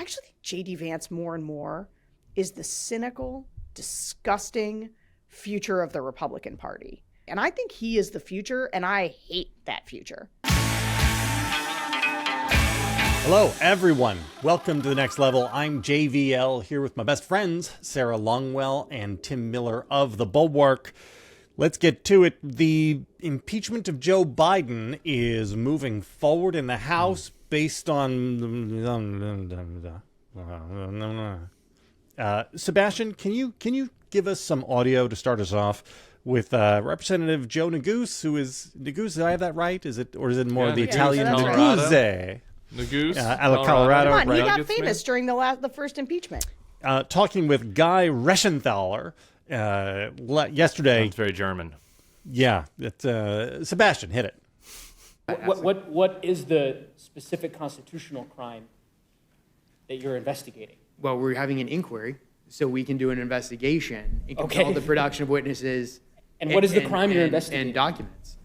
actually think J.D. Vance more and more is the cynical, disgusting future of the Republican Party. And I think he is the future, and I hate that future. Hello, everyone. Welcome to The Next Level. I'm JVL here with my best friends, Sarah Longwell and Tim Miller of the Bulwark. Let's get to it. The impeachment of Joe Biden is moving forward in the House based on... Sebastian, can you give us some audio to start us off with Representative Joe Neguse, who is... Neguse, did I have that right? Is it more the Italian Neguse? Neguse, Colorado. Come on, he got famous during the first impeachment. Talking with Guy Reschenthaler yesterday. Sounds very German. Yeah, Sebastian, hit it. What is the specific constitutional crime that you're investigating? Well, we're having an inquiry, so we can do an investigation and control the production of witnesses. And what is the crime you're investigating? And documents.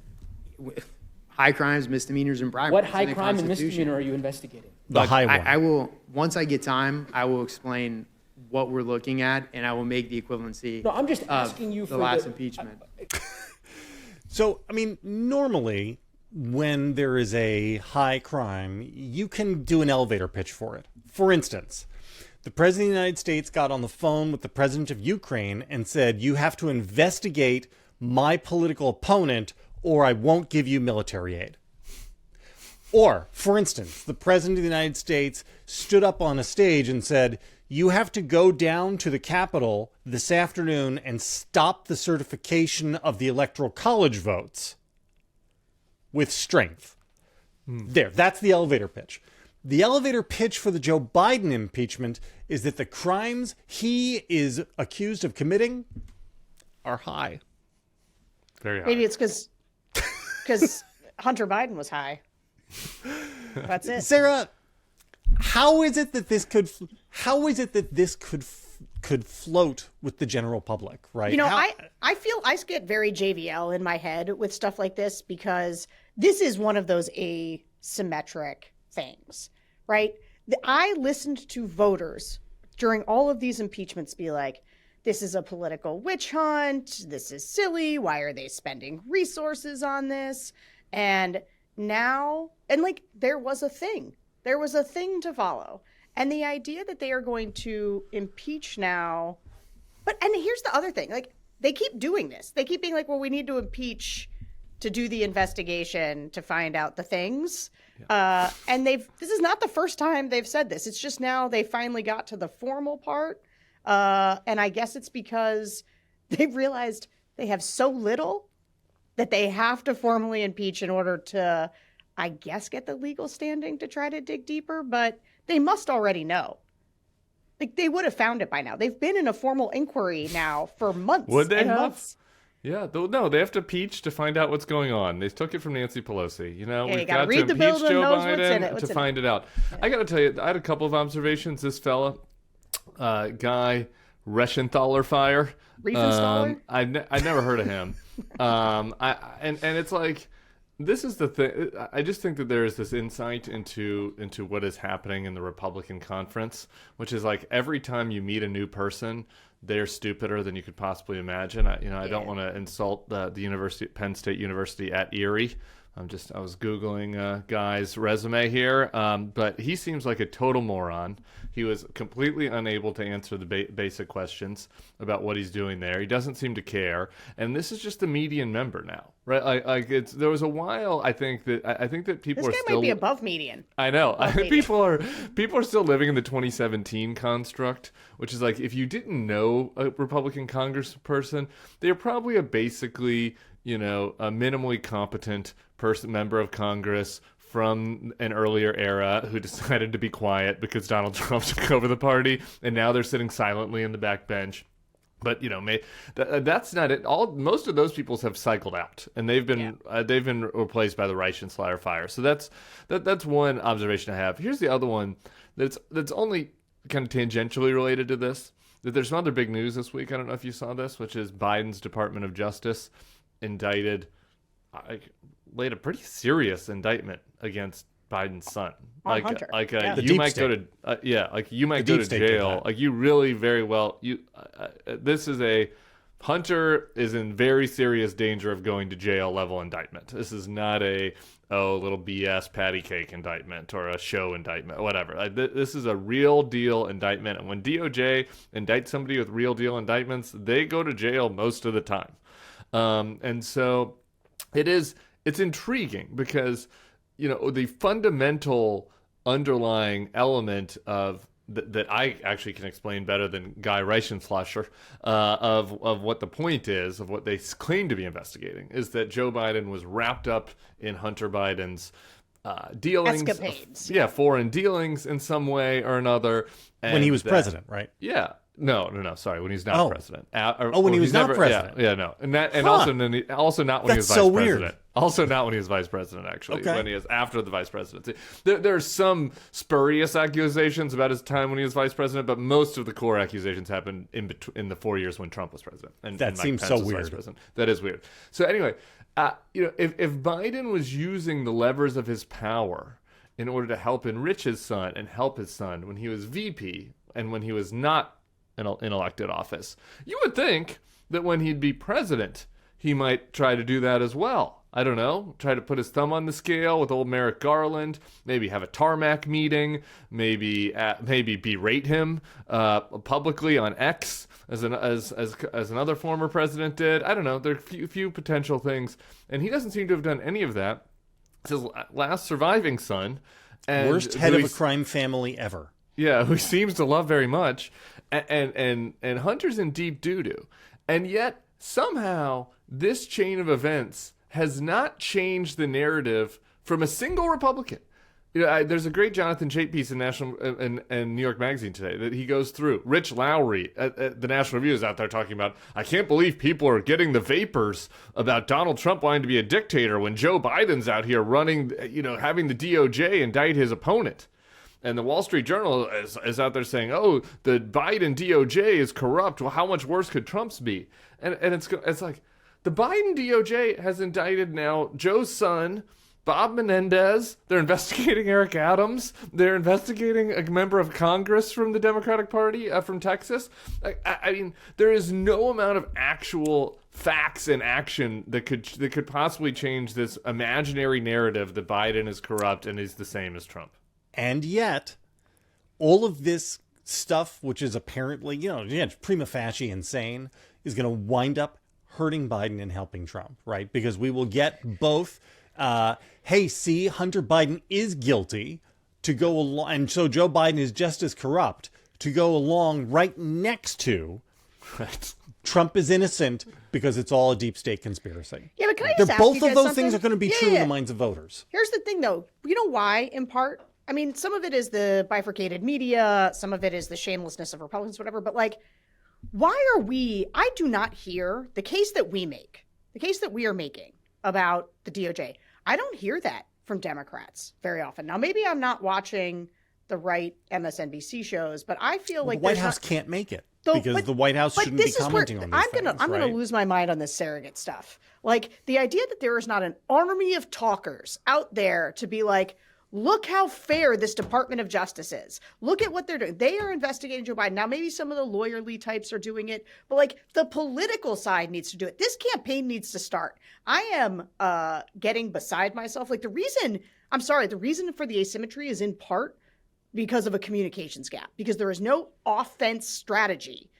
High crimes, misdemeanors, and bribery. What high crime and misdemeanor are you investigating? The high one. I will, once I get time, I will explain what we're looking at, and I will make the equivalency. No, I'm just asking you for the last impeachment. So, I mean, normally when there is a high crime, you can do an elevator pitch for it. For instance, the President of the United States got on the phone with the President of Ukraine and said, you have to investigate my political opponent or I won't give you military aid. Or, for instance, the President of the United States stood up on a stage and said, you have to go down to the Capitol this afternoon and stop the certification of the Electoral College votes with strength. There, that's the elevator pitch. The elevator pitch for the Joe Biden impeachment is that the crimes he is accused of committing are high. Very high. Maybe it's because Hunter Biden was high. That's it. Sarah, how is it that this could float with the general public, right? You know, I feel I get very JVL in my head with stuff like this because this is one of those asymmetric things, right? I listened to voters during all of these impeachments be like, this is a political witch hunt. This is silly. Why are they spending resources on this? And now, there was a thing. There was a thing to follow. And the idea that they are going to impeach now. And here's the other thing. They keep doing this. They keep being like, well, we need to impeach to do the investigation to find out the things. Yeah. And this is not the first time they've said this. It's just now they finally got to the formal part. And I guess it's because they've realized they have so little that they have to formally impeach in order to, I guess, get the legal standing to try to dig deeper. But they must already know. They would have found it by now. They've been in a formal inquiry now for months. Would they and have? Months. Yeah, no, they have to impeach to find out what's going on. They took it from Nancy Pelosi. You know, we've got to impeach Joe Biden to find it out. Yeah. I got to tell you, I had a couple of observations. This fella, Guy Reschenthaler fire. Riefenstaller? I never heard of him. And it's like, this is the thing. I just think that there is this insight into what is happening in the Republican conference, which is like every time you meet a new person, they're stupider than you could possibly imagine. I don't want to insult the University, Penn State University at Erie. I was Googling Guy's resume here, but he seems like a total moron. He was completely unable to answer the basic questions about what he's doing there. He doesn't seem to care, and this is just the median member now, right? There was a while I think that people this are guy still might be above median. I know people are still living in the 2017 construct, which is like if you didn't know a Republican congressperson, they're probably a basically a minimally competent member of Congress from an earlier era who decided to be quiet because Donald Trump took over the party, and now they're sitting silently in the back bench. But that's not it. Most of those people have cycled out, and they've been replaced by the Reichenslayer fire. So that's one observation I have. Here's the other one that's only kind of tangentially related to this. That there's some other big news this week. I don't know if you saw this, which is Biden's Department of Justice laid a pretty serious indictment against Biden's son. Hunter. The You deep might state. go to like you might The go deep to state did jail. that. Like you really very well this is a Hunter is in very serious danger of going to jail level indictment. This is not a little BS patty cake indictment or a show indictment, whatever. This is a real deal indictment, and when DOJ indicts somebody with real deal indictments, they go to jail most of the time. And so it's intriguing because the fundamental underlying element of that I actually can explain better than Guy Reichenflusher of what the point is of what they claim to be investigating is that Joe Biden was wrapped up in Hunter Biden's dealings, Escapades. foreign dealings in some way or another. When he was president, right? Yeah. No. Sorry, when he's not president. When he was not president. Yeah, no, and also not when he was That's vice so weird. president. Also not when he was vice president. Actually, Okay. when he was after the vice presidency. There's some spurious accusations about his time when he was vice president, but most of the core accusations happened in the 4 years when Trump was president. And That Mike seems Pence so was vice weird. president. That is weird. So anyway, if Biden was using the levers of his power in order to help enrich his son and help his son when he was VP and when he was not in elected office, you would think that when he'd be president, he might try to do that as well. I don't know, try to put his thumb on the scale with old Merrick Garland, maybe have a tarmac meeting, maybe berate him publicly on X as another former president did. I don't know. There are few potential things, and he doesn't seem to have done any of that. It's his last surviving son, and Worst head of a crime family ever. Yeah, who seems to love very much, and Hunter's in deep doo-doo, and yet somehow this chain of events has not changed the narrative from a single Republican. There's a great Jonathan Chait piece in New York Magazine today that he goes through. Rich Lowry at the National Review is out there talking about, I can't believe people are getting the vapors about Donald Trump wanting to be a dictator when Joe Biden's out here running, having the DOJ indict his opponent. And the Wall Street Journal is out there saying, oh, the Biden DOJ is corrupt. Well, how much worse could Trump's be? And it's like, the Biden DOJ has indicted now Joe's son, Bob Menendez. They're investigating Eric Adams. They're investigating a member of Congress from the Democratic Party from Texas. I mean, there is no amount of actual facts and action that could possibly change this imaginary narrative that Biden is corrupt and is the same as Trump. And yet, all of this stuff, which is apparently, prima facie insane, is going to wind up hurting Biden and helping Trump, right? Because we will get both, hey, see, Hunter Biden is guilty to go along, and so Joe Biden is just as corrupt to go along right next to Trump is innocent because it's all a deep state conspiracy. Yeah, but can I just ask you both of guys those something? things are going to be true in the minds of voters. Here's the thing, though. You know why, in part? I mean, some of it is the bifurcated media. Some of it is the shamelessness of Republicans, whatever. But, why are I do not hear the case that we are making about the DOJ. I don't hear that from Democrats very often. Now, maybe I'm not watching the right MSNBC shows, but I feel like the White House can't make it. So, because the White House shouldn't be commenting on these things, I'm gonna lose my mind on this surrogate stuff. The idea that there is not an army of talkers out there to be like, look how fair this Department of Justice is. Look at what they're doing. They are investigating Joe Biden. Now, maybe some of the lawyerly types are doing it, but the political side needs to do it. This campaign needs to start. I am getting beside myself. The reason for the asymmetry is in part because of a communications gap, because there is no offense strategy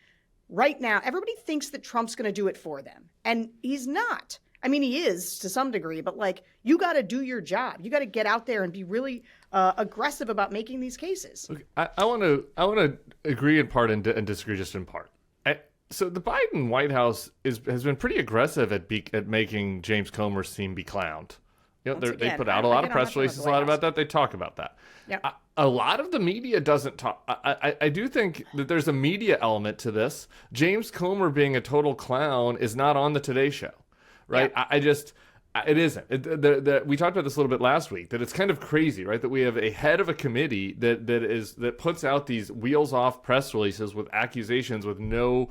right now. Everybody thinks that Trump's going to do it for them, and he's not. I mean, he is to some degree, but you got to do your job. You got to get out there and be really aggressive about making these cases. Okay, I want to agree in part and disagree just in part. So the Biden White House has been pretty aggressive at making James Comer's team be clowned. They put out a lot of press releases, a lot about that. They talk about that. Yeah. A lot of the media doesn't talk. I do think that there's a media element to this. James Comer being a total clown is not on the Today Show. Right. Yeah. It isn't. We talked about this a little bit last week, that it's kind of crazy, right? That we have a head of a committee that puts out these wheels-off press releases with accusations with no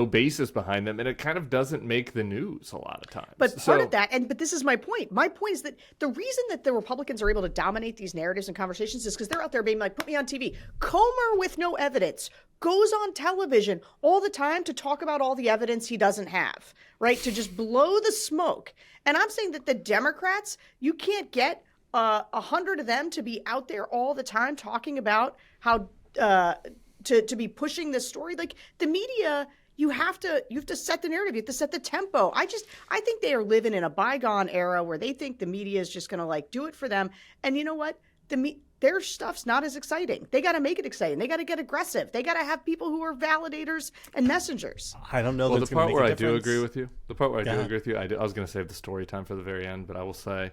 basis behind them, and it kind of doesn't make the news a lot of times. But part of that, but this is my point. My point is that the reason that the Republicans are able to dominate these narratives and conversations is because they're out there being like, put me on TV. Comer, with no evidence, goes on television all the time to talk about all the evidence he doesn't have, right? To just blow the smoke. And I'm saying that the Democrats, you can't get 100 of them to be out there all the time talking about how to be pushing this story. Like the media, you have to set the narrative. You have to set the tempo. I think they are living in a bygone era where they think the media is just going to like do it for them. And you know what? Their stuff's not as exciting. They got to make it exciting. They got to get aggressive. They got to have people who are validators and messengers. I don't know. Well, that's the part make where a I do difference. agree with you, I was going to save the story time for the very end, but I will say,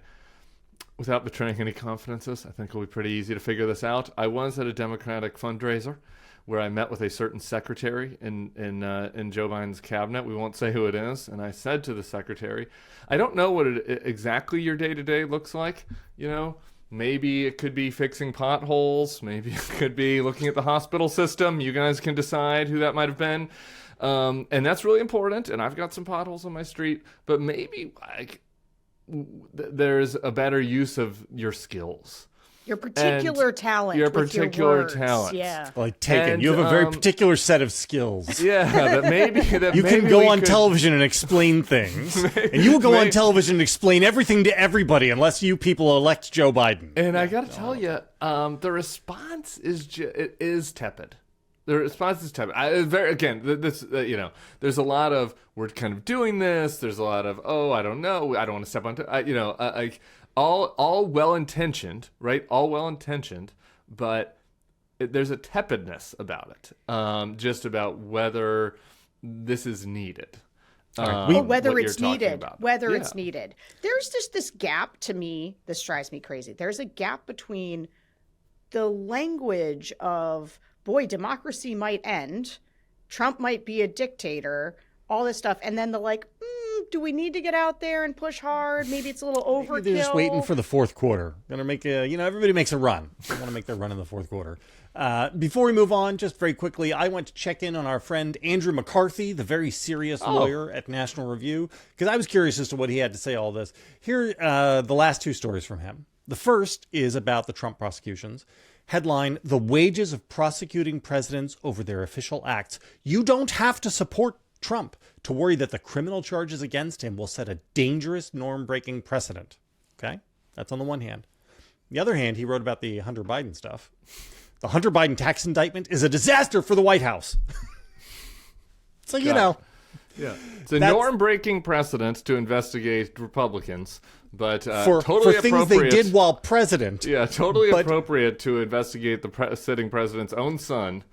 without betraying any confidences, I think it'll be pretty easy to figure this out. I was at a Democratic fundraiser where I met with a certain secretary in Joe Biden's cabinet. We won't say who it is. And I said to the secretary, I don't know what exactly your day-to-day looks like. You know, maybe it could be fixing potholes. Maybe it could be looking at the hospital system. You guys can decide who that might have been. And that's really important. And I've got some potholes on my street. But maybe there's a better use of your skills. Your particular talent. Your with particular your words. talent. Yeah. Like, take it. And, You have a very particular set of skills. Yeah, You can go on television and explain things. And you will go on television and explain everything to everybody unless you people elect Joe Biden. And I got to tell you, the response is tepid. The response is tepid. There's a lot of, we're kind of doing this. There's a lot of, I don't know. I don't want to step on all well-intentioned, right? All well-intentioned, but there's a tepidness about it, just about whether this is needed. Whether it's needed. It's needed. There's just this gap to me. This drives me crazy. There's a gap between the language of, boy, democracy might end, Trump might be a dictator, all this stuff, and then the do we need to get out there and push hard? Maybe it's a little overkill. They're just waiting for the fourth quarter. Gonna make everybody makes a run. They want to make their run in the fourth quarter. Before we move on, just very quickly, I went to check in on our friend Andrew McCarthy, the very serious lawyer at National Review, because I was curious as to what he had to say all this. Here, the last two stories from him. The first is about the Trump prosecutions. Headline, the wages of prosecuting presidents over their official acts. You don't have to support Trump to worry that the criminal charges against him will set a dangerous norm-breaking precedent. Okay? That's on the one hand. On the other hand, he wrote about the Hunter Biden stuff. The Hunter Biden tax indictment is a disaster for the White House. So, Yeah. It's a norm-breaking precedent to investigate Republicans, but for totally things appropriate. they did while president. Yeah, totally appropriate to investigate the sitting president's own son.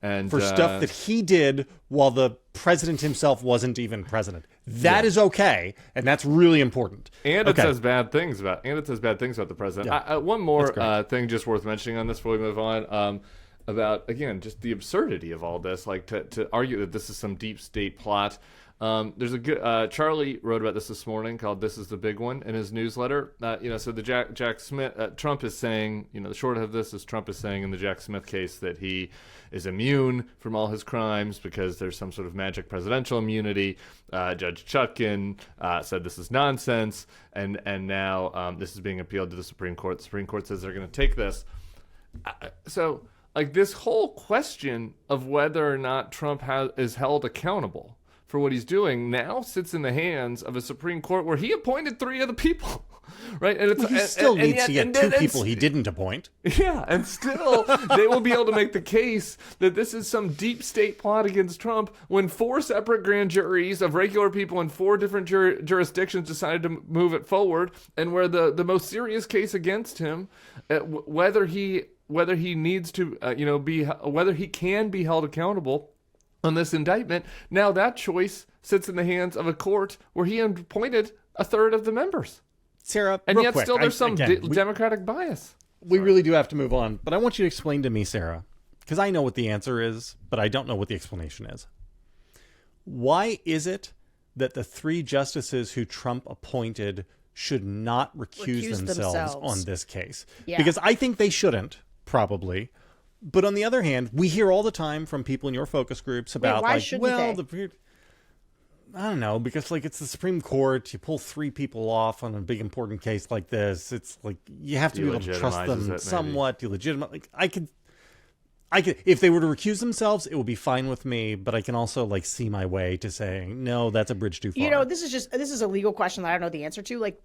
And for stuff that he did while the president himself wasn't even president. That is okay, and that's really important. And it says bad things about the president. Yeah. One more thing just worth mentioning on this before we move on, about, again, just the absurdity of all this, like to argue that this is some deep state plot. There's a good Charlie wrote about this morning called "This Is the Big One" in his newsletter. So the Jack Smith Trump is saying, the short of this is Trump is saying in the Jack Smith case that he is immune from all his crimes because there's some sort of magic presidential immunity. Judge Chutkan said this is nonsense, and now this is being appealed to the Supreme Court. The Supreme Court says they're going to take this. So this whole question of whether or not Trump is held accountable for what he's doing now sits in the hands of a Supreme Court where he appointed 3 of the people, right? And he still needs to get 2 people he didn't appoint. Yeah, and still they will be able to make the case that this is some deep state plot against Trump when 4 separate grand juries of regular people in 4 different jurisdictions decided to move it forward, and where the most serious case against him, whether he needs to, whether he can be held accountable on this indictment, now that choice sits in the hands of a court where he appointed 1/3 of the members. Sarah, and real yet quick, still there's some Democratic bias. We really do have to move on, but I want you to explain to me, Sarah, because I know what the answer is, but I don't know what the explanation is. Why is it that the 3 justices who Trump appointed should not recuse themselves on this case. Yeah. Because I think they shouldn't, probably. But on the other hand, we hear all the time from people in your focus groups about, why like, shouldn't well, they? I don't know, because, like, it's the Supreme Court. You pull 3 people off on a big important case like this. It's like you have to be able to trust them somewhat. You legitimate. Like, I could, if they were to recuse themselves, it would be fine with me. But I can also, like, see my way to saying, no, that's a bridge too far. You know, this is a legal question that I don't know the answer to. Like,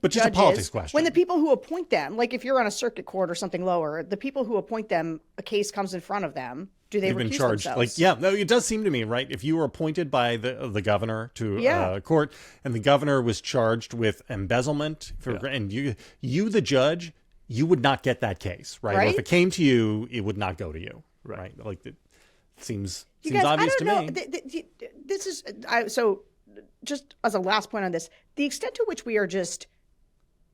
but just a politics question. When the people who appoint them, like if you're on a circuit court or something lower, the people who appoint them, a case comes in front of them. Do they recuse charged themselves? like, yeah, no, it does seem to me, right? If you were appointed by the governor to court, and the governor was charged with embezzlement, and you the judge, you would not get that case, right? Or if it came to you, it would not go to you, right? Like, it seems guys, obvious to me. This is so. Just as a last point on this, the extent to which we are just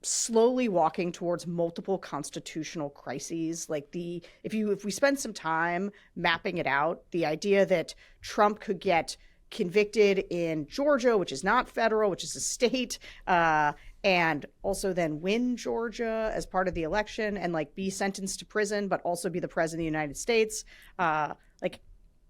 slowly walking towards multiple constitutional crises, like if we spend some time mapping it out, the idea that Trump could get convicted in Georgia, which is not federal, which is a state, and also then win Georgia as part of the election and like be sentenced to prison, but also be the president of the United States. Like,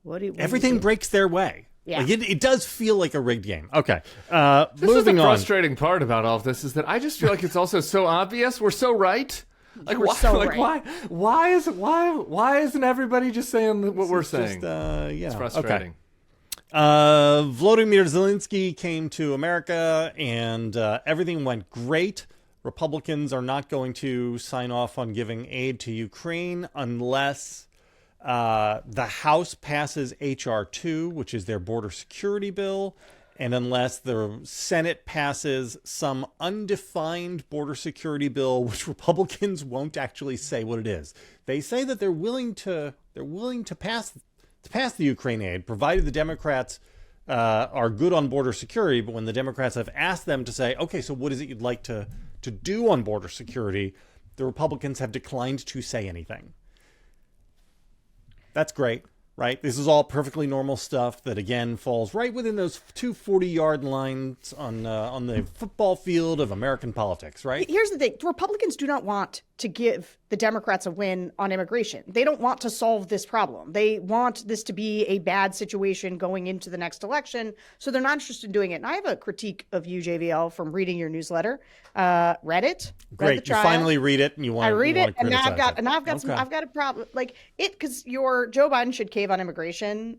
what everything breaks their way. Yeah. Like it does feel like a rigged game. Okay. This is moving the on. frustrating part about all of this is that I just feel like it's also so obvious. We're so right. Like, We're so like right. why isn't everybody just saying what we're saying? It's frustrating. Okay. Volodymyr Zelensky came to America, and everything went great. Republicans are not going to sign off on giving aid to Ukraine unless the House passes H.R. 2, which is their border security bill, and unless the Senate passes some undefined border security bill, which Republicans won't actually say what it is. They say that they're willing to pass the Ukraine aid, provided the Democrats are good on border security. But when the Democrats have asked them to say, okay, so what is it you'd like to do on border security, the Republicans have declined to say anything. That's great, right? This is all perfectly normal stuff that, again, falls right within those 2 40-yard lines on the football field of American politics, right? Here's the thing. The Republicans do not want to give the Democrats a win on immigration. They don't want to solve this problem. They want this to be a bad situation going into the next election, so they're not interested in doing it. And I have a critique of you, JVL, from reading your newsletter. Read it. Great. Read the trial. You finally read it, and you want. I read it, and now I've got Okay. I've got a problem. Like it, because your Joe Biden should cave on immigration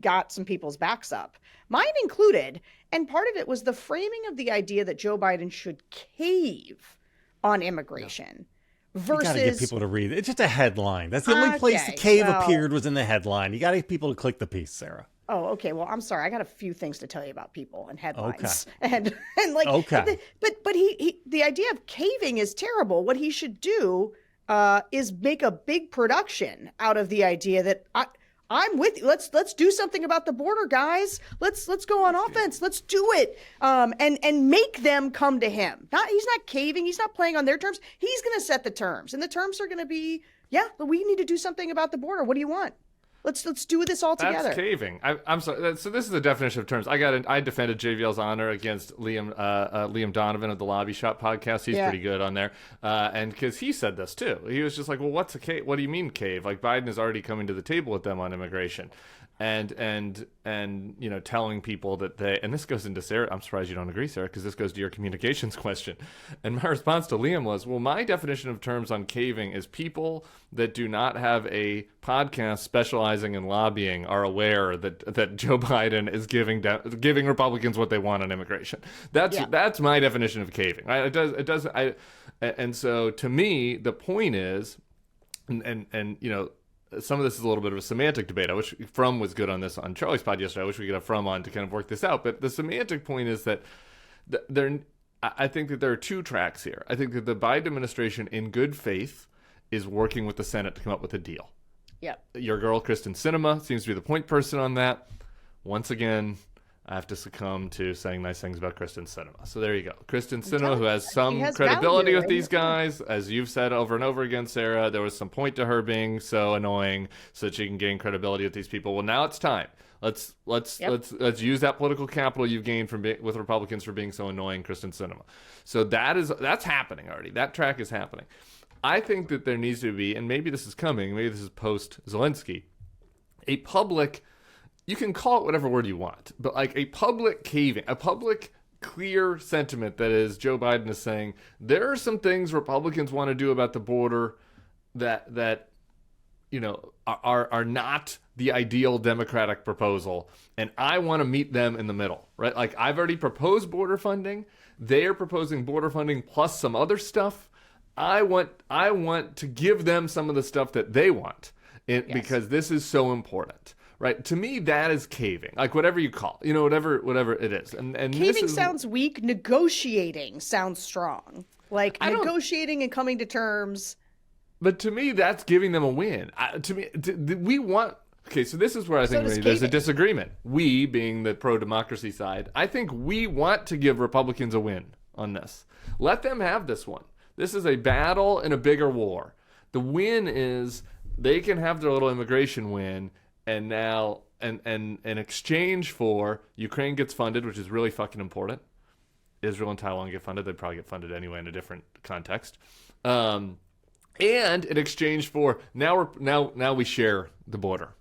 got some people's backs up, mine included. And part of it was the framing of the idea that Joe Biden should cave on immigration. Versus, you got to get people to read it. It's just a headline. That's the only place the cave appeared was in the headline. You got to get people to click the piece, Sarah. Oh, okay. Well, I'm sorry. I got a few things to tell you about people and headlines. Okay. And like, okay. But he the idea of caving is terrible. What he should do is make a big production out of the idea that I'm with you. Let's do something about the border, guys. Let's go on offense. Let's do it. And make them come to him. He's not caving. He's not playing on their terms. He's going to set the terms, and the terms are going to be, but we need to do something about the border. What do you want? Let's do this all together. That's caving. I'm sorry. So this is the definition of terms. I defended JVL's honor against Liam Donovan of the Lobby Shop podcast. He's pretty good on there, and because he said this too. He was just like, "Well, what's a cave? What do you mean cave? Like Biden is already coming to the table with them on immigration." And you know, telling people that and this goes into Sarah. I'm surprised you don't agree, Sarah, because this goes to your communications question. And my response to Liam was, well, my definition of terms on caving is people that do not have a podcast specializing in lobbying are aware that Joe Biden is giving Republicans what they want on immigration. That's my definition of caving. Right? And so to me, the point is, and you know. Some of this is a little bit of a semantic debate. I wish Frum was good on this on Charlie's pod yesterday. I wish we could have Frum on to kind of work this out. But the semantic point is that I think that there are 2 tracks here. I think that the Biden administration, in good faith, is working with the Senate to come up with a deal. Yeah. Your girl, Kristen Sinema, seems to be the point person on that. Once again, I have to succumb to saying nice things about Kristen Sinema. So there you go. Kristen Sinema, who has some has credibility value, with these right? guys. As you've said over and over again, Sarah, there was some point to her being so annoying so that she can gain credibility with these people. Well, now it's time. Let's use that political capital you've gained from with Republicans for being so annoying, Kristen Sinema. So that's happening already. That track is happening. I think that there needs to be, and maybe this is coming, maybe this is post-Zelensky, a public, you can call it whatever word you want, but like a public caving, a public clear sentiment that is Joe Biden is saying, there are some things Republicans want to do about the border that you know, are not the ideal Democratic proposal, and I want to meet them in the middle, right? Like, I've already proposed border funding. They are proposing border funding plus some other stuff. I want to give them some of the stuff that they want because this is so important, right? To me, that is caving, like whatever you call, you know, whatever it is. And Caving sounds weak. Negotiating sounds strong. Like negotiating and coming to terms. But to me, that's giving them a win. We want. Okay, so this is where I think there's a disagreement. We, being the pro-democracy side, I think we want to give Republicans a win on this. Let them have this one. This is a battle in a bigger war. The win is they can have their little immigration win, and now, and in exchange for Ukraine gets funded, which is really fucking important. Israel and Taiwan get funded. They'd probably get funded anyway in a different context. And in exchange for now we share the border.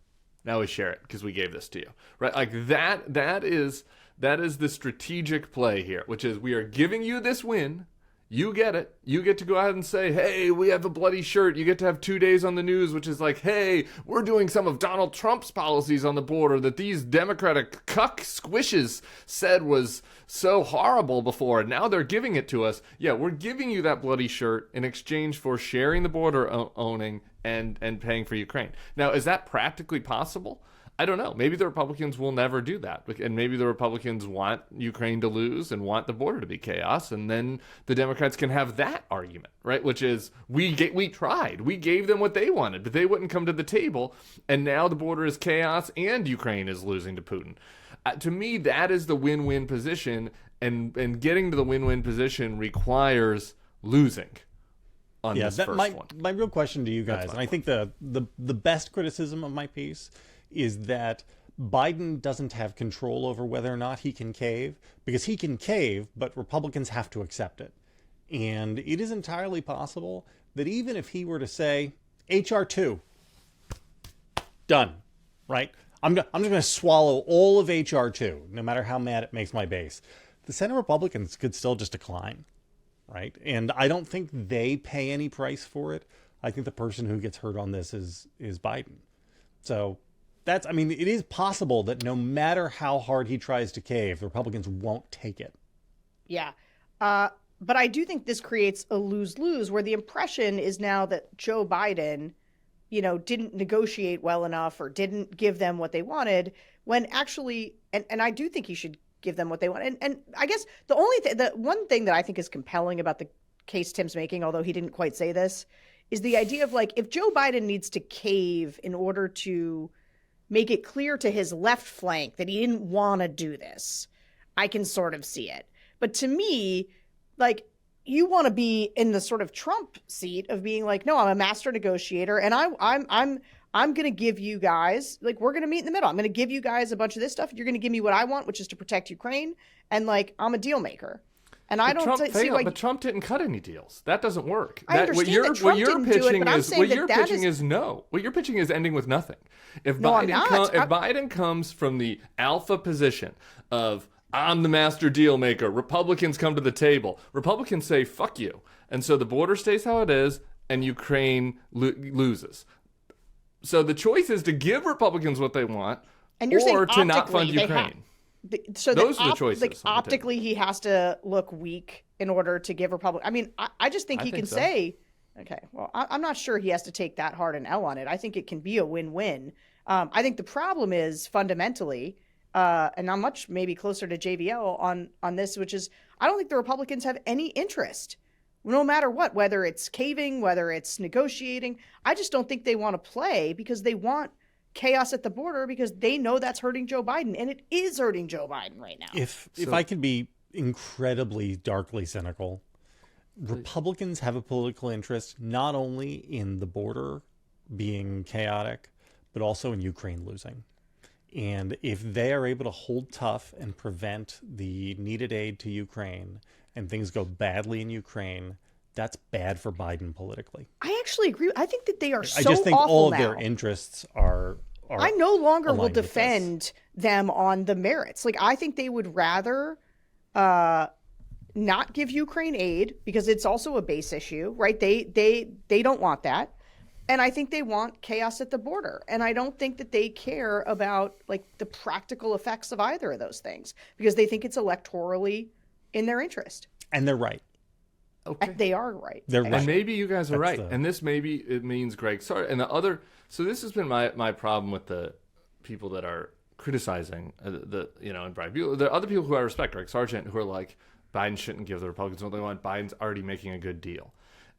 Now we share it because we gave this to you, right? Like that is the strategic play here, which is we are giving you this win. You get it. You get to go out and say, hey, we have a bloody shirt. You get to have 2 days on the news, which is like, hey, we're doing some of Donald Trump's policies on the border that these Democratic cuck squishes said was so horrible before. And now they're giving it to us. Yeah, we're giving you that bloody shirt in exchange for sharing the border owning and paying for Ukraine. Now, is that practically possible? I don't know. Maybe the Republicans will never do that. And maybe the Republicans want Ukraine to lose and want the border to be chaos. And then the Democrats can have that argument, right? Which is, we tried. We gave them what they wanted, but they wouldn't come to the table. And now the border is chaos and Ukraine is losing to Putin. To me, that is the win-win position. And getting to the win-win position requires losing on this first one. My real question to you guys, and I think the best criticism of my piece is that Biden doesn't have control over whether or not he can cave, because he can cave, but Republicans have to accept it. And it is entirely possible that even if he were to say, H.R. 2, done, right? I'm just going to swallow all of H.R. 2, no matter how mad it makes my base. The Senate Republicans could still just decline, right? And I don't think they pay any price for it. I think the person who gets hurt on this is Biden. So it is possible that no matter how hard he tries to cave, the Republicans won't take it. Yeah. But I do think this creates a lose-lose where the impression is now that Joe Biden, didn't negotiate well enough or didn't give them what they wanted, when actually, and I do think he should give them what they want. And I guess the one thing that I think is compelling about the case Tim's making, although he didn't quite say this, is the idea of like, if Joe Biden needs to cave in order to make it clear to his left flank that he didn't want to do this, I can sort of see it. But to me, like, you want to be in the sort of Trump seat of being like, no, I'm a master negotiator, and I'm going to give you guys, like, we're going to meet in the middle. I'm going to give you guys a bunch of this stuff. You're going to give me what I want, which is to protect Ukraine, and like, I'm a deal maker. And I don't see why. But Trump didn't cut any deals. That doesn't work. I understand that Trump didn't do it, but I'm saying what you're pitching is no. What you're pitching is ending with nothing. If Biden comes from the alpha position of, I'm the master deal maker, Republicans come to the table, Republicans say fuck you, and so the border stays how it is, and Ukraine loses. So the choice is to give Republicans what they want, and you're or saying to not fund Ukraine. So those are the choices. Like, optically, he has to look weak in order to give Republic. I mean, I just think he can say, okay, well, I'm not sure he has to take that hard an L on it. I think it can be a win-win. I think the problem is fundamentally, and I'm much maybe closer to JVL on this, which is I don't think the Republicans have any interest, no matter what, whether it's caving, whether it's negotiating. I just don't think they want to play because they want chaos at the border because they know that's hurting Joe Biden, and it is hurting Joe Biden right now. If I could be incredibly darkly cynical, Republicans have a political interest not only in the border being chaotic, but also in Ukraine losing. And if they are able to hold tough and prevent the needed aid to Ukraine and things go badly in Ukraine, that's bad for Biden politically. I actually agree. I think that they are so I just think awful all of now. their interests are I no longer will aligned with this. defend them on the merits. Like, I think they would rather not give Ukraine aid because it's also a base issue, right? They don't want that. And I think they want chaos at the border. And I don't think that they care about like the practical effects of either of those things because they think it's electorally in their interest. And they're right. Okay. They are right. They're right. And maybe you guys are That's right. And this maybe it means Greg. Sorry. And the other, so this has been my problem with the people that are criticizing and Brian Buell. There are other people who I respect, Greg Sargent, who are like, Biden shouldn't give the Republicans what they want. Biden's already making a good deal.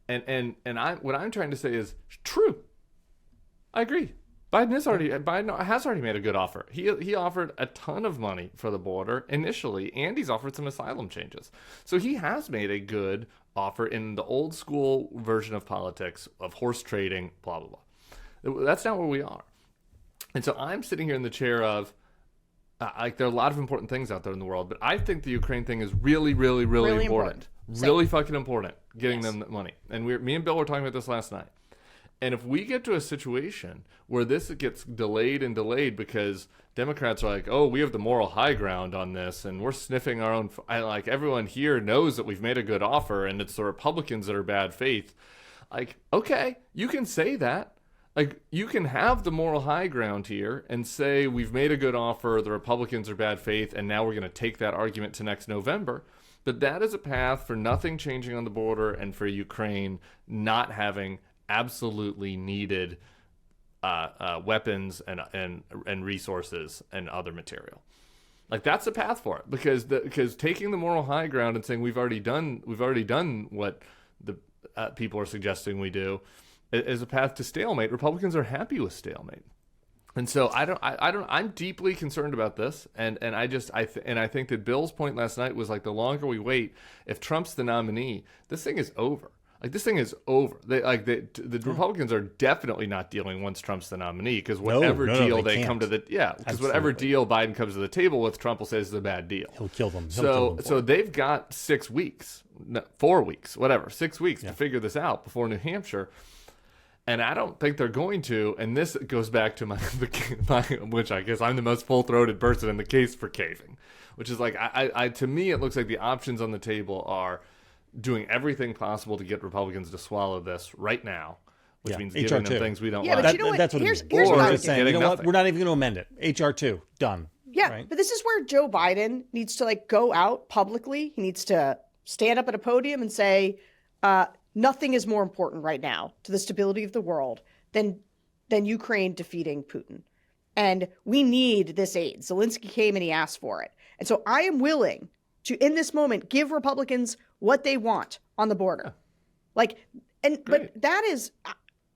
And what I'm trying to say is true. I agree. Biden has already made a good offer. He offered a ton of money for the border initially, and he's offered some asylum changes. So he has made a good offer in the old school version of politics of horse trading, blah, blah, blah. That's not where we are. And so I'm sitting here in the chair of, there are a lot of important things out there in the world, but I think the Ukraine thing is really, really, really important. Really fucking important, getting them the money. And me and Bill were talking about this last night. And if we get to a situation where this gets delayed and delayed because Democrats are like, oh, we have the moral high ground on this and we're sniffing our own, like everyone here knows that we've made a good offer and it's the Republicans that are bad faith. Like, okay, you can say that. Like, you can have the moral high ground here and say we've made a good offer, the Republicans are bad faith, and now we're going to take that argument to next November. But that is a path for nothing changing on the border and for Ukraine not having absolutely needed weapons and resources and other material. Like, that's a path for it because taking the moral high ground and saying we've already done what the people are suggesting we do is a path to stalemate. Republicans are happy with stalemate. And so I'm deeply concerned about this, and I think that Bill's point last night was like the longer we wait, if Trump's the nominee, this thing is over. Like, this thing is over. The Republicans are definitely not dealing once Trump's the nominee because whatever deal they come to because whatever deal Biden comes to the table with, Trump will say this is a bad deal. He'll kill them. So they've got 6 weeks, 4 weeks, whatever, 6 weeks to figure this out before New Hampshire. And I don't think they're going to. And this goes back to my which I guess I'm the most full-throated person in the case for caving, which is like, I to me, it looks like the options on the table are doing everything possible to get Republicans to swallow this right now, which means giving them things we don't like. But you know what? That's what Here's it means. what I would saying, do. you know what? We're not even going to amend it. HR 2, done. Yeah, right? but this is where Joe Biden needs to like go out publicly. He needs to stand up at a podium and say, nothing is more important right now to the stability of the world than Ukraine defeating Putin. And we need this aid. Zelensky came and he asked for it. And so I am willing to, in this moment, give Republicans what they want on the border. But that is,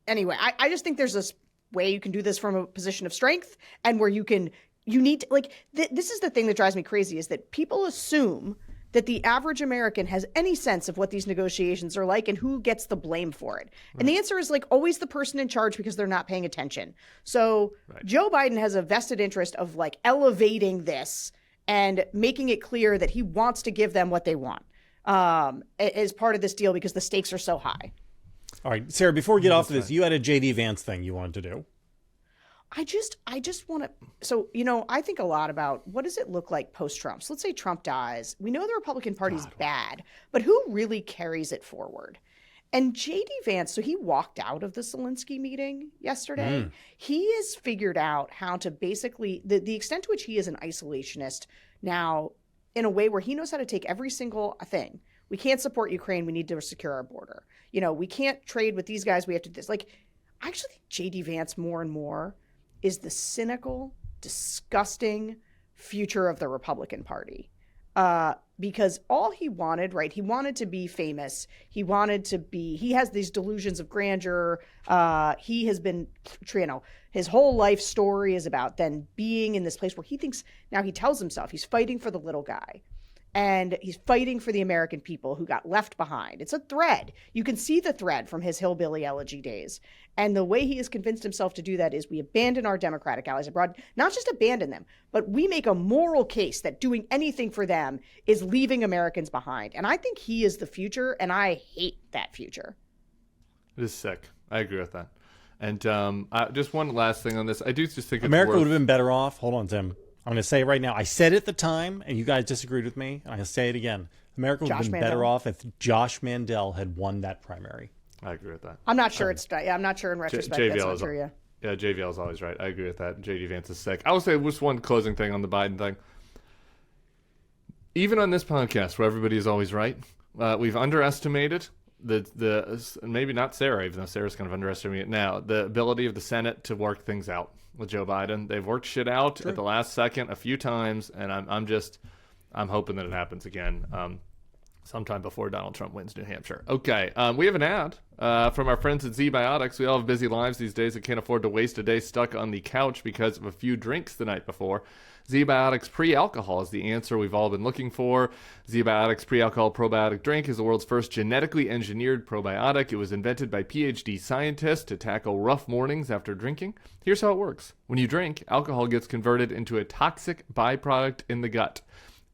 anyway, I just think there's this way you can do this from a position of strength and where you need to, this is the thing that drives me crazy is that people assume that the average American has any sense of what these negotiations are like and who gets the blame for it. Right. And the answer is like always the person in charge because they're not paying attention. So Joe Biden has a vested interest of like elevating this and making it clear that he wants to give them what they want as part of this deal because the stakes are so high. All right, Sarah, before we get off of this, you had a JD Vance thing you wanted to do. I just want to, so, I think a lot about what does it look like post-Trump? So let's say Trump dies. We know the Republican Party's bad, but who really carries it forward? And JD Vance, so he walked out of the Zelensky meeting yesterday. He has figured out how to basically, the extent to which he is an isolationist now in a way where he knows how to take every single thing. We can't support Ukraine. We need to secure our border. We can't trade with these guys. We have to do this. Like, I actually think JD Vance more and more is the cynical, disgusting future of the Republican Party. because all he wanted, right? He wanted to be famous. He has these delusions of grandeur. He has been, his whole life story is about then being in this place where he thinks, now he tells himself he's fighting for the little guy. And he's fighting for the American people who got left behind. It's a thread. You can see the thread from his hillbilly elegy days. And the way he has convinced himself to do that is we abandon our Democratic allies abroad, not just abandon them, but we make a moral case that doing anything for them is leaving Americans behind. And I think he is the future, and I hate that future. It is sick. I agree with that. And just one last thing on this. I do just think America it's would have been better off. Hold on, Tim. I'm going to say it right now. I said it at the time, and you guys disagreed with me. I'm going to say it again. America would have been better off if Josh Mandel had won that primary. I agree with that. I'm not sure I'm not sure in retrospect that's not true, yeah. Yeah, JVL is always right. I agree with that. JD Vance is sick. I will say just one closing thing on the Biden thing. Even on this podcast, where everybody is always right, we've underestimated the maybe not Sarah, even though Sarah's kind of underestimating it now, the ability of the Senate to work things out with Joe Biden. They've worked shit out at the last second a few times, and I'm hoping that it happens again sometime before Donald Trump wins New Hampshire. Okay, we have an ad from our friends at Zbiotics. We all have busy lives these days and can't afford to waste a day stuck on the couch because of a few drinks the night before. Zbiotics pre-alcohol is the answer we've all been looking for. Zbiotics pre-alcohol probiotic drink is the world's first genetically engineered probiotic. It was invented by PhD scientists to tackle rough mornings after drinking. Here's how it works. When you drink, alcohol gets converted into a toxic byproduct in the gut.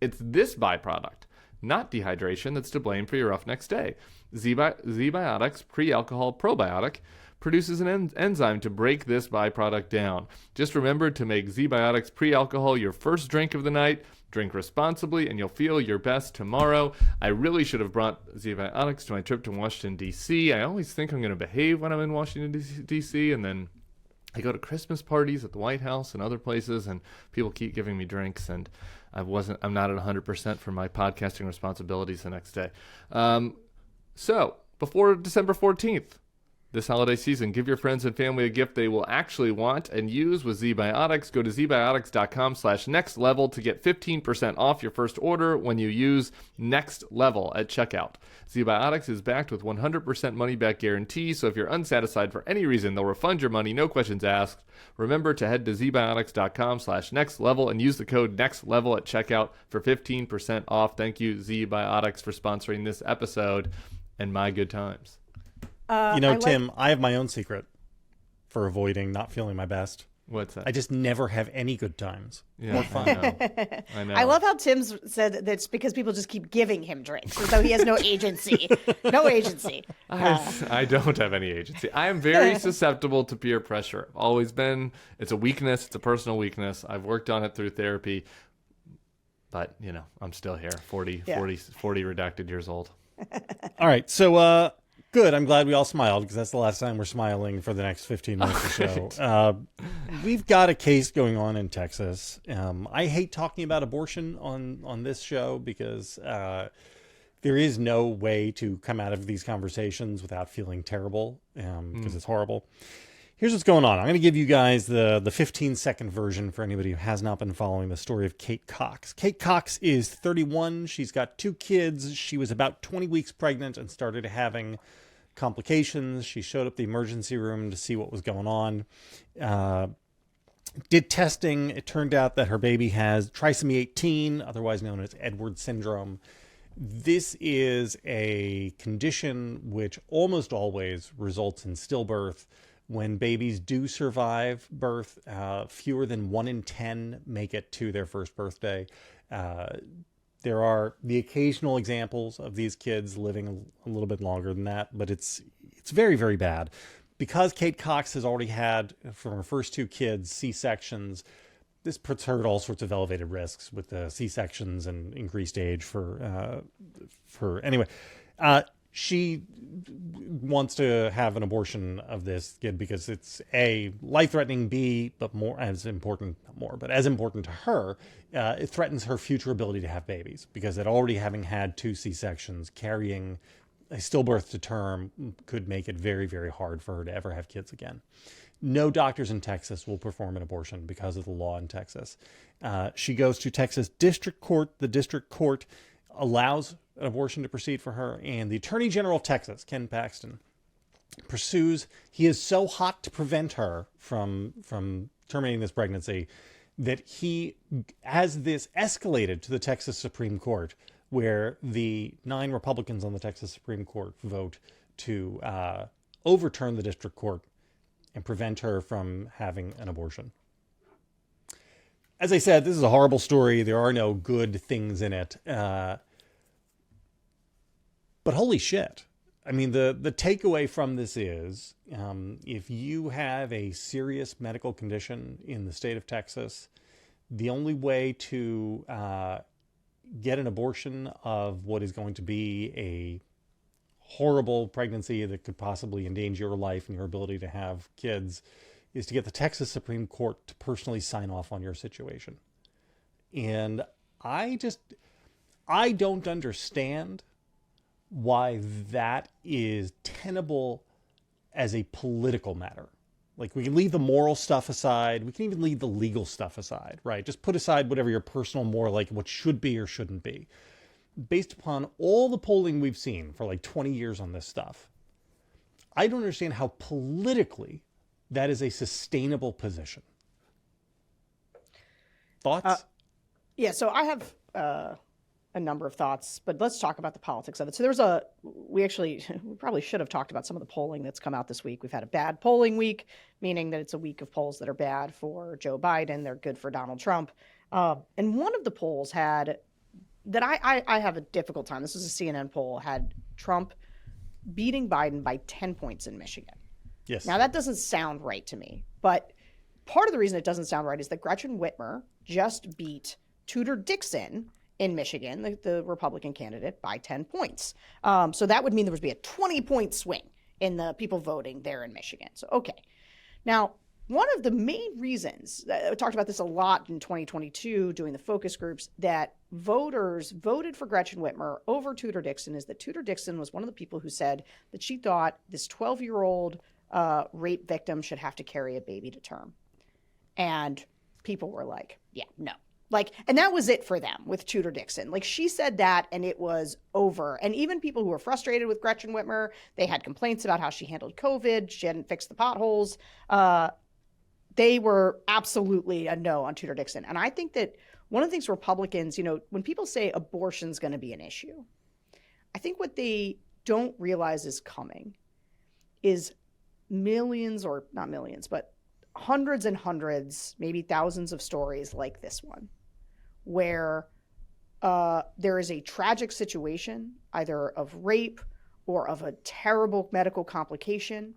It's this byproduct, not dehydration, that's to blame for your rough next day. Zbiotics pre-alcohol probiotic produces an enzyme to break this byproduct down. Just remember to make Zbiotics pre-alcohol your first drink of the night. Drink responsibly and you'll feel your best tomorrow. I really should have brought Zbiotics to my trip to Washington, D.C. I always think I'm going to behave when I'm in Washington, D.C., and then I go to Christmas parties at the White House and other places, and people keep giving me drinks, and I'm not at 100% for my podcasting responsibilities the next day. So, before December 14th, this holiday season, give your friends and family a gift they will actually want and use with Zbiotics. Go to zbiotics.com/nextlevel to get 15% off your first order when you use Next Level at checkout. Zbiotics is backed with 100% money-back guarantee, so if you're unsatisfied for any reason, they'll refund your money, no questions asked. Remember to head to zbiotics.com/nextlevel and use the code NEXTLEVEL at checkout for 15% off. Thank you, Zbiotics, for sponsoring this episode and my good times. Tim, I have my own secret for avoiding not feeling my best. What's that? I just never have any good times. Yeah, More fun. I know. I love how Tim's said that's because people just keep giving him drinks, as though he has no agency. No agency. I don't have any agency. I am very susceptible to peer pressure. Always been. It's a weakness. It's a personal weakness. I've worked on it through therapy. But, I'm still here, 40 redacted years old. All right. So, good. I'm glad we all smiled because that's the last time we're smiling for the next 15 minutes or so. We've got a case going on in Texas. I hate talking about abortion on this show because there is no way to come out of these conversations without feeling terrible because it's horrible. Here's what's going on. I'm going to give you guys the 15-second version for anybody who has not been following the story of Kate Cox. Kate Cox is 31. She's got 2 kids. She was about 20 weeks pregnant and started having complications. She showed up at the emergency room to see what was going on. Did testing. It turned out that her baby has trisomy 18, otherwise known as Edwards syndrome. This is a condition which almost always results in stillbirth. When babies do survive birth, fewer than 1 in 10 make it to their first birthday. There are the occasional examples of these kids living a little bit longer than that, but it's very, very bad. Because Kate Cox has already had, from her first 2 kids, C-sections, this puts her at all sorts of elevated risks with the C-sections and increased age anyway. She wants to have an abortion of this kid because it's A, life-threatening, B, but as important to her, it threatens her future ability to have babies because already having had 2 C-sections, carrying a stillbirth to term could make it very, very hard for her to ever have kids again. No doctors in Texas will perform an abortion because of the law in Texas. She goes to Texas District Court. The district court allows an abortion to proceed for her. And the Attorney General of Texas, Ken Paxton, pursues. He is so hot to prevent her from terminating this pregnancy that he has this escalated to the Texas Supreme Court, where the 9 Republicans on the Texas Supreme Court vote to overturn the district court and prevent her from having an abortion. As I said, this is a horrible story. There are no good things in it. But holy shit. I mean, the takeaway from this is, if you have a serious medical condition in the state of Texas, the only way to get an abortion of what is going to be a horrible pregnancy that could possibly endanger your life and your ability to have kids is to get the Texas Supreme Court to personally sign off on your situation. And I don't understand why that is tenable as a political matter. Like, we can leave the moral stuff aside. We can even leave the legal stuff aside, right? Just put aside whatever your personal moral, like what should be or shouldn't be. Based upon all the polling we've seen for like 20 years on this stuff, I don't understand how politically that is a sustainable position. Thoughts? Yeah, so I have a number of thoughts, but let's talk about the politics of it. So we probably should have talked about some of the polling that's come out this week. We've had a bad polling week, meaning that it's a week of polls that are bad for Joe Biden. They're good for Donald Trump. And one of the polls had, that I have a difficult time, this was a CNN poll, had Trump beating Biden by 10 points in Michigan. Yes. Now, that doesn't sound right to me, but part of the reason it doesn't sound right is that Gretchen Whitmer just beat Tudor Dixon in Michigan, the Republican candidate, by 10 points. So that would mean there would be a 20-point swing in the people voting there in Michigan. So, okay. Now, one of the main reasons, we talked about this a lot in 2022 doing the focus groups, that voters voted for Gretchen Whitmer over Tudor Dixon is that Tudor Dixon was one of the people who said that she thought this 12-year-old rape victim should have to carry a baby to term. And people were like, yeah, no. Like, and that was it for them with Tudor Dixon. Like, she said that and it was over. And even people who were frustrated with Gretchen Whitmer, they had complaints about how she handled COVID. She hadn't fixed the potholes. They were absolutely a no on Tudor Dixon. And I think that one of the things Republicans, when people say abortion's going to be an issue, I think what they don't realize is coming is millions, or not millions, but hundreds and hundreds, maybe thousands of stories like this one, where there is a tragic situation, either of rape or of a terrible medical complication,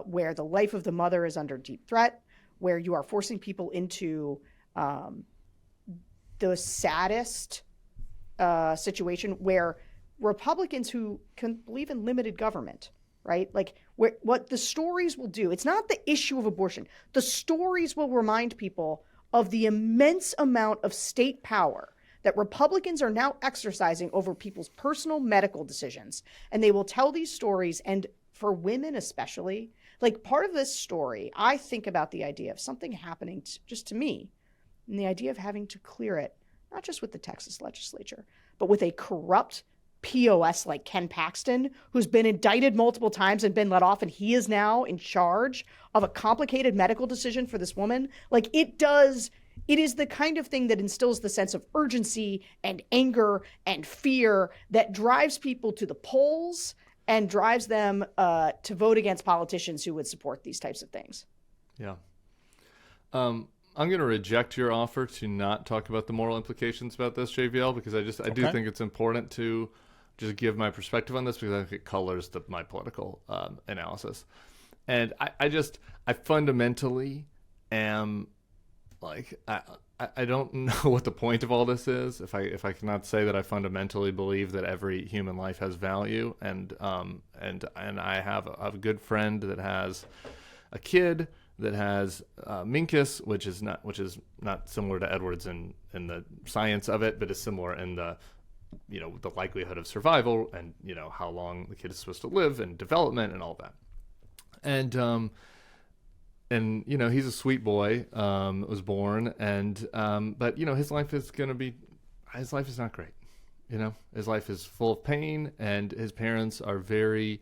where the life of the mother is under deep threat, where you are forcing people into the saddest situation, where Republicans who can believe in limited government, right? Like, what the stories will do, it's not the issue of abortion. The stories will remind people of the immense amount of state power that Republicans are now exercising over people's personal medical decisions. And they will tell these stories, and for women especially, like, part of this story, I think about the idea of something happening just to me, and the idea of having to clear it, not just with the Texas legislature, but with a corrupt POS like Ken Paxton, who's been indicted multiple times and been let off, and he is now in charge of a complicated medical decision for this woman. Like, it is the kind of thing that instills the sense of urgency and anger and fear that drives people to the polls and drives them to vote against politicians who would support these types of things. Yeah. I'm going to reject your offer to not talk about the moral implications about this, JVL, because I do think it's important to just give my perspective on this, because I think it colors my political analysis. And I fundamentally am like, I don't know what the point of all this is. If I cannot say that I fundamentally believe that every human life has value, and I have a good friend that has a kid that has Minkus, which is not similar to Edwards in the science of it, but is similar in the likelihood of survival, and how long the kid is supposed to live, and development and all that. And he's a sweet boy, was born, and but his life is not great. You know, his life is full of pain, and his parents are very.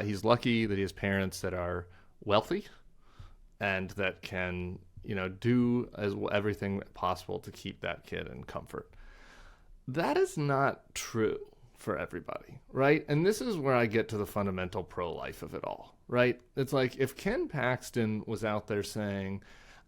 He's lucky that he has parents that are wealthy, and that can, you know, do everything possible to keep that kid in comfort. That is not true for everybody, right? And this is where I get to the fundamental pro-life of it all, right? It's like if Ken Paxton was out there saying,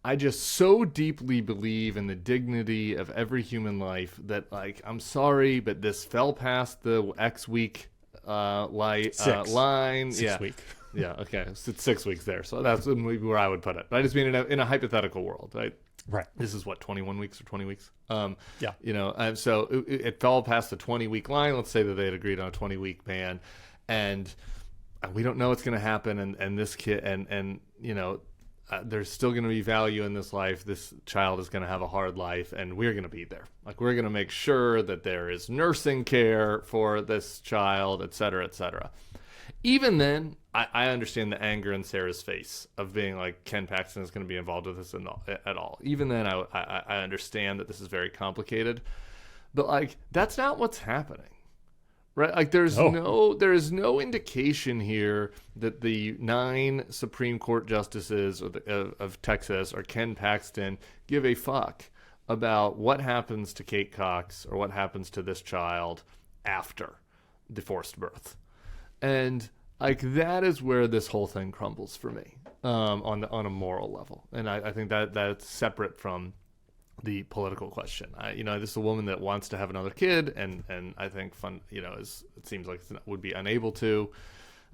I just so deeply believe in the dignity of every human life that, like, I'm sorry, but this fell past the X week line. 6 week. Yeah, okay. So it's 6 weeks there. So that's where I would put it. But I just mean in a hypothetical world, right? Right. This is what, 21 weeks or 20 weeks? Yeah. You know, and so it fell past the 20-week line. Let's say that they had agreed on a 20-week ban, and we don't know what's going to happen. And this kid, and you know, there's still going to be value in this life. This child is going to have a hard life, and we're going to be there. Like, we're going to make sure that there is nursing care for this child, et cetera, et cetera. Even then, I understand the anger in Sarah's face of being like, Ken Paxton is going to be involved with this at all. Even then, I understand that this is very complicated. But, like, that's not what's happening. Right? Like, there is no indication here that the 9 Supreme Court justices of Texas or Ken Paxton give a fuck about what happens to Kate Cox or what happens to this child after the forced birth. And, like, that is where this whole thing crumbles for me on a moral level. And I think that's separate from the political question. This is a woman that wants to have another kid, and I think it seems like it would be unable to,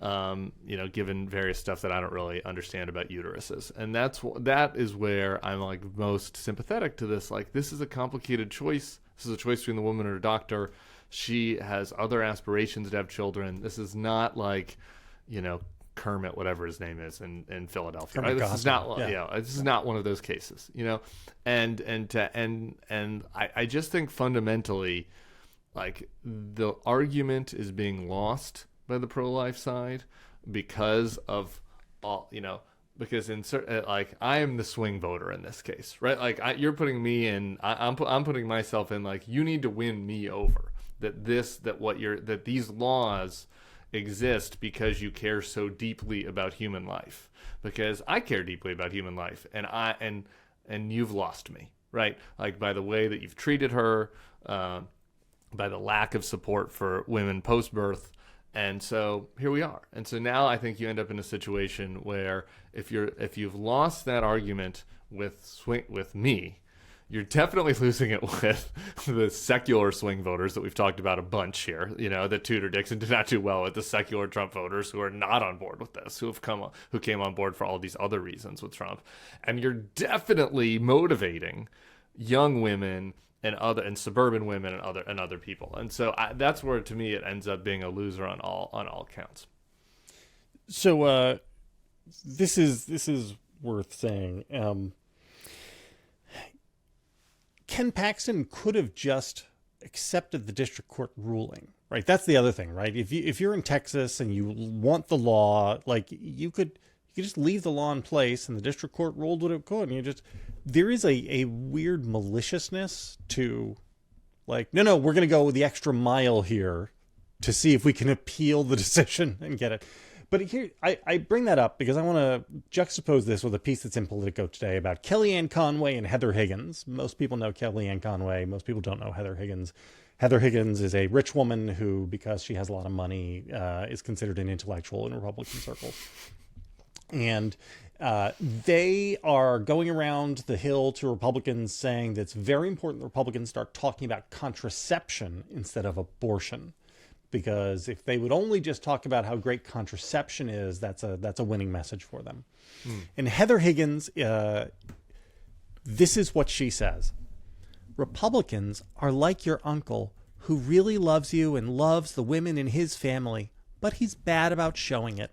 given various stuff that I don't really understand about uteruses. And that is where I'm, like, most sympathetic to this. Like, this is a complicated choice. This is a choice between the woman and her doctor. She has other aspirations to have children. This is not like, Kermit, whatever his name is, in Philadelphia. Right? This is not, this is not one of those cases, and I just think fundamentally, like, the argument is being lost by the pro-life side because of all, because in certain, like, I am the swing voter in this case, right? Like, you're putting me in, I'm putting myself in, like, you need to win me over. That these laws exist because you care so deeply about human life. Because I care deeply about human life, and you've lost me, right? Like, by the way that you've treated her, by the lack of support for women post-birth. And so here we are. And so now I think you end up in a situation where if you've lost that argument with me, you're definitely losing it with the secular swing voters that we've talked about a bunch here, that Tudor Dixon did not do well with, the secular Trump voters who are not on board with this, who came on board for all these other reasons with Trump. And you're definitely motivating young women and suburban women and other people. And so that's where, to me, it ends up being a loser on all counts. So this is worth saying. Ken Paxton could have just accepted the district court ruling, right? That's the other thing, right? If you're in Texas and you want the law, like, you could just leave the law in place, and the district court ruled what it could. And there is a weird maliciousness to, like, no, we're going to go the extra mile here to see if we can appeal the decision and get it. But here, I bring that up because I want to juxtapose this with a piece that's in Politico today about Kellyanne Conway and Heather Higgins. Most people know Kellyanne Conway. Most people don't know Heather Higgins. Heather Higgins is a rich woman who, because she has a lot of money, is considered an intellectual in Republican circles. And they are going around the hill to Republicans saying that it's very important that Republicans start talking about contraception instead of abortion. Because if they would only just talk about how great contraception is, that's a winning message for them. And Heather Higgins, this is what she says. Republicans are like your uncle who really loves you and loves the women in his family, but he's bad about showing it.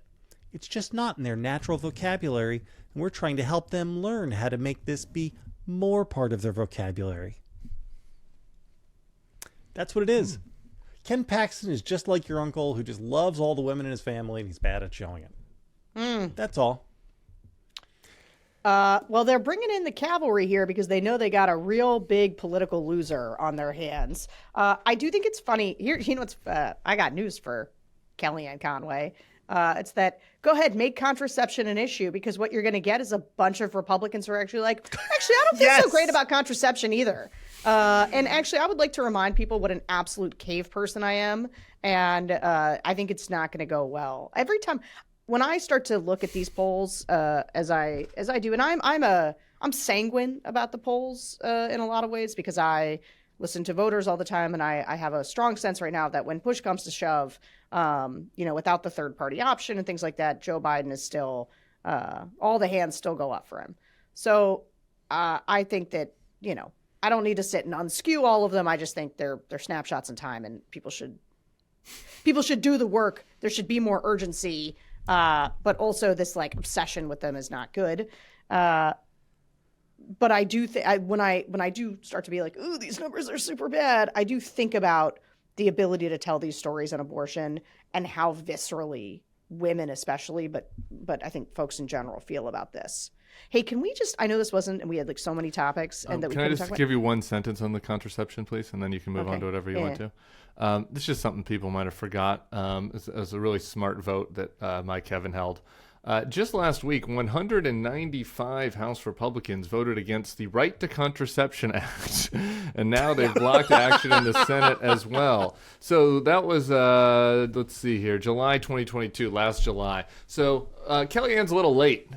It's just not in their natural vocabulary, and we're trying to help them learn how to make this be more part of their vocabulary. That's what it is. Ken Paxton is just like your uncle who just loves all the women in his family, and he's bad at showing it. That's all. Well, they're bringing in the cavalry here because they know they got a real big political loser on their hands. I do think it's funny. Here, I got news for Kellyanne Conway. It's that go ahead, make contraception an issue, because what you're going to get is a bunch of Republicans who are actually like, actually, I don't feel so great about contraception either. And actually, I would like to remind people what an absolute cave person I am. And I think it's not going to go well. Every time when I start to look at these polls, as I do, and I'm sanguine about the polls in a lot of ways, because I listen to voters all the time, and I have a strong sense right now that when push comes to shove, without the third party option and things like that, Joe Biden is still all the hands still go up for him. So I think that I don't need to sit and unskew all of them. I just think they're snapshots in time, and people should do the work. There should be more urgency. But also this obsession with them is not good. But I do think when I do start to be like, ooh, these numbers are super bad, I do think about the ability to tell these stories on abortion and how viscerally women especially, but I think folks in general feel about this. Hey, can we just, I know this wasn't, and we had so many topics. And that we can I couldn't just talk about. give you one sentence on the contraception, please? And then you can move on to whatever you want to. This is just something people might have forgot. It was a really smart vote that Mike Kevin held. Just last week, 195 House Republicans voted against the Right to Contraception Act, and now they've blocked action in the Senate as well. So that was, let's see here, July 2022, last July. So Kellyanne's a little late.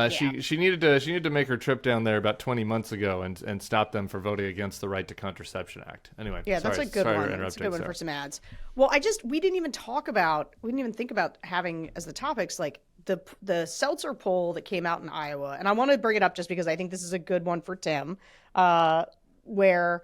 She needed to make her trip down there about 20 months ago and stop them for voting against the Right to Contraception Act. Anyway, That's a good one. That's a good one for some ads. Well, we didn't even think about having as the topics the Seltzer poll that came out in Iowa, and I want to bring it up just because I think this is a good one for Tim, where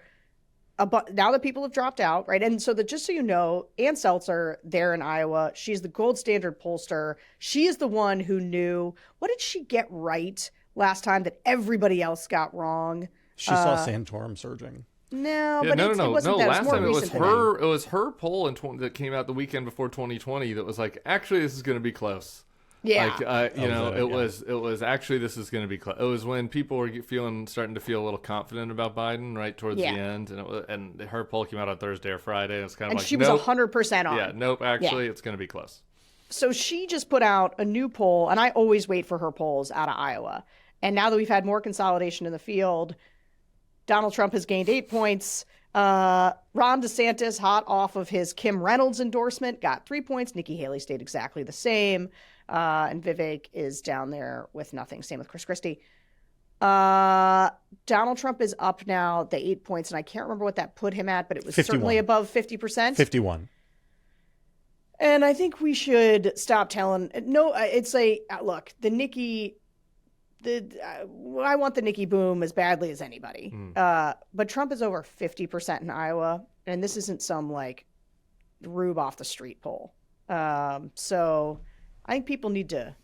now that people have dropped out, right? And so just so you know, Ann Seltzer there in Iowa, she's the gold standard pollster. She is the one who knew, what did she get right last time that everybody else got wrong? She saw Santorum surging. No, but it wasn't that. Last time it was her. It was her poll that came out the weekend before 2020 that was like, actually, this is going to be close. Yeah, it was actually, this is going to be close. It was when people were starting to feel a little confident about Biden right towards the end, and her poll came out on Thursday or Friday. It's kind of she was 100% on. Yeah, nope. Actually, it's going to be close. So she just put out a new poll, and I always wait for her polls out of Iowa. And now that we've had more consolidation in the field, Donald Trump has gained 8 points. Ron DeSantis, hot off of his Kim Reynolds endorsement, got 3 points. Nikki Haley stayed exactly the same. And Vivek is down there with nothing. Same with Chris Christie. Donald Trump is up now, the 8 points, and I can't remember what that put him at, but it was 51. Certainly above 50%. 51. And I think we should stop telling. No, it's look, I want the Nikki boom as badly as anybody. But Trump is over 50% in Iowa, and this isn't some rube off the street poll. So I think people need to.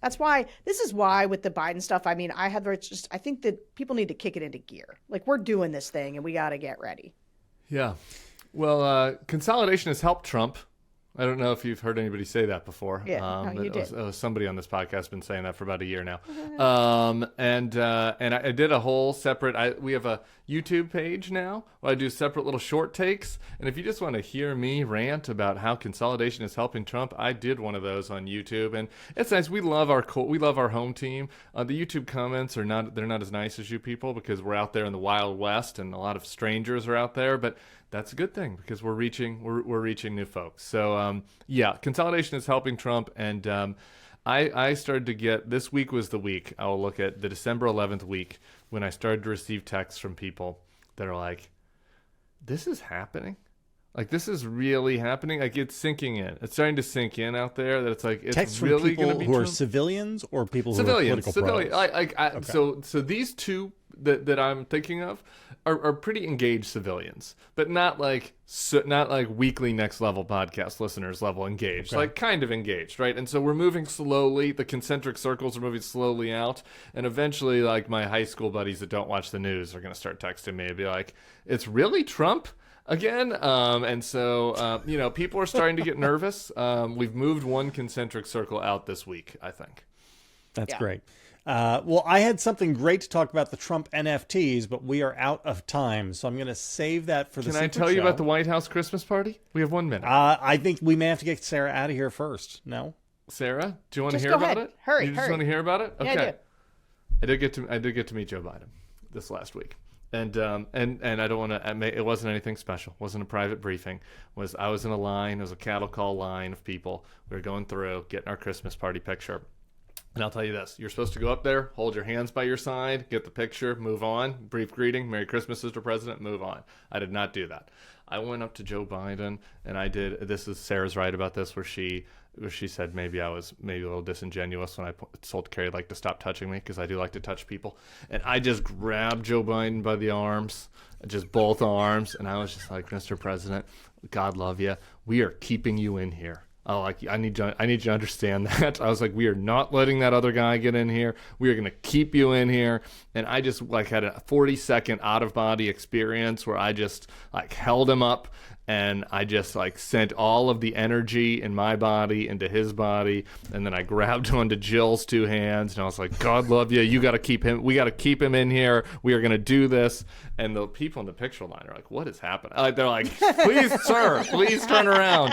This is why with the Biden stuff, I think that people need to kick it into gear. We're doing this thing and we got to get ready. Yeah. Well, consolidation has helped Trump. I don't know if you've heard anybody say that before. Yeah, you did. Somebody on this podcast has been saying that for about a year now. And I did a whole separate. We have a YouTube page now where I do separate little short takes. And if you just want to hear me rant about how consolidation is helping Trump, I did one of those on YouTube, and it's nice. We love our home team. The YouTube comments they're not as nice as you people because we're out there in the Wild West and a lot of strangers are out there, but that's a good thing because we're reaching new folks. So consolidation is helping Trump, and I started to get, this week was the week, I will look at the December 11th week when I started to receive texts from people that are like, this is happening? This is really happening? It's sinking in. It's starting to sink in out there that it's it's texts really from going to be people who are Trump? civilians or people who are political pros? Okay. So these two that I'm thinking of are pretty engaged civilians, but not not weekly next level podcast listeners level engaged, kind of engaged, right? And so we're moving slowly. The concentric circles are moving slowly out, and eventually, my high school buddies that don't watch the news are going to start texting me and be like, "It's really Trump again?" And so people are starting to get nervous. We've moved one concentric circle out this week, I think. That's great. Well, I had something great to talk about the Trump NFTs, but we are out of time, so I'm going to save that for the Can I tell you about the White House Christmas party? We have 1 minute. I think we may have to get Sarah out of here first. No? Sarah, do you want to Just hear go about ahead. it? Hurry, You just hurry. want to hear about it? Yeah, Okay. I do. I did get to meet Joe Biden this last week. And I don't want to. It wasn't anything special. It wasn't a private briefing. I was in a line. It was a cattle call line of people. We were going through, getting our Christmas party picture. And I'll tell you this: you're supposed to go up there, hold your hands by your side, get the picture, move on, brief greeting, Merry Christmas, Mr. President, move on. I did not do that. I went up to Joe Biden and I did. This is Sarah's right about this, where she said maybe I was maybe a little disingenuous when I told Carrie to stop touching me, because I do like to touch people. And I just grabbed Joe Biden by the arms, just both arms, and I was just like, Mr. President, God love you. We are keeping you in here. I need you to understand that. I was like, we are not letting that other guy get in here. We are going to keep you in here. And I just had a 40-second out-of-body experience where I just held him up, and I just sent all of the energy in my body into his body, and then I grabbed onto Jill's two hands, and I was like, God love you. You got to keep him. We got to keep him in here. We are going to do this. And the people in the picture line are like, what is happening? They're like, please, sir, please turn around,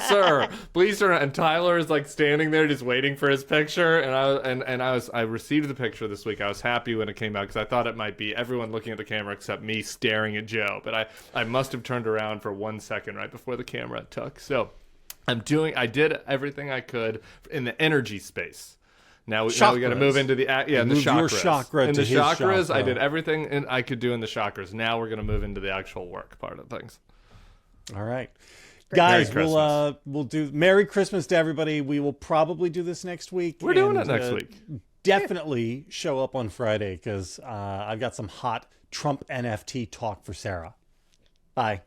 sir, please turn around. And Tyler is standing there just waiting for his picture. And I received the picture this week. I was happy when it came out, because I thought it might be everyone looking at the camera except me staring at Joe. But I must have turned around for 1 second right before the camera took. So I did everything I could in the energy space. Now we got to move into the in the chakras. Your chakra in to the his chakras, chakra. I did everything I could do in the chakras. Now we're going to move into the actual work part of things. All right. Guys, Merry we'll do Merry Christmas to everybody. We will probably do this next week. We're doing it next week. Definitely show up on Friday, because I've got some hot Trump NFT talk for Sarah. Bye.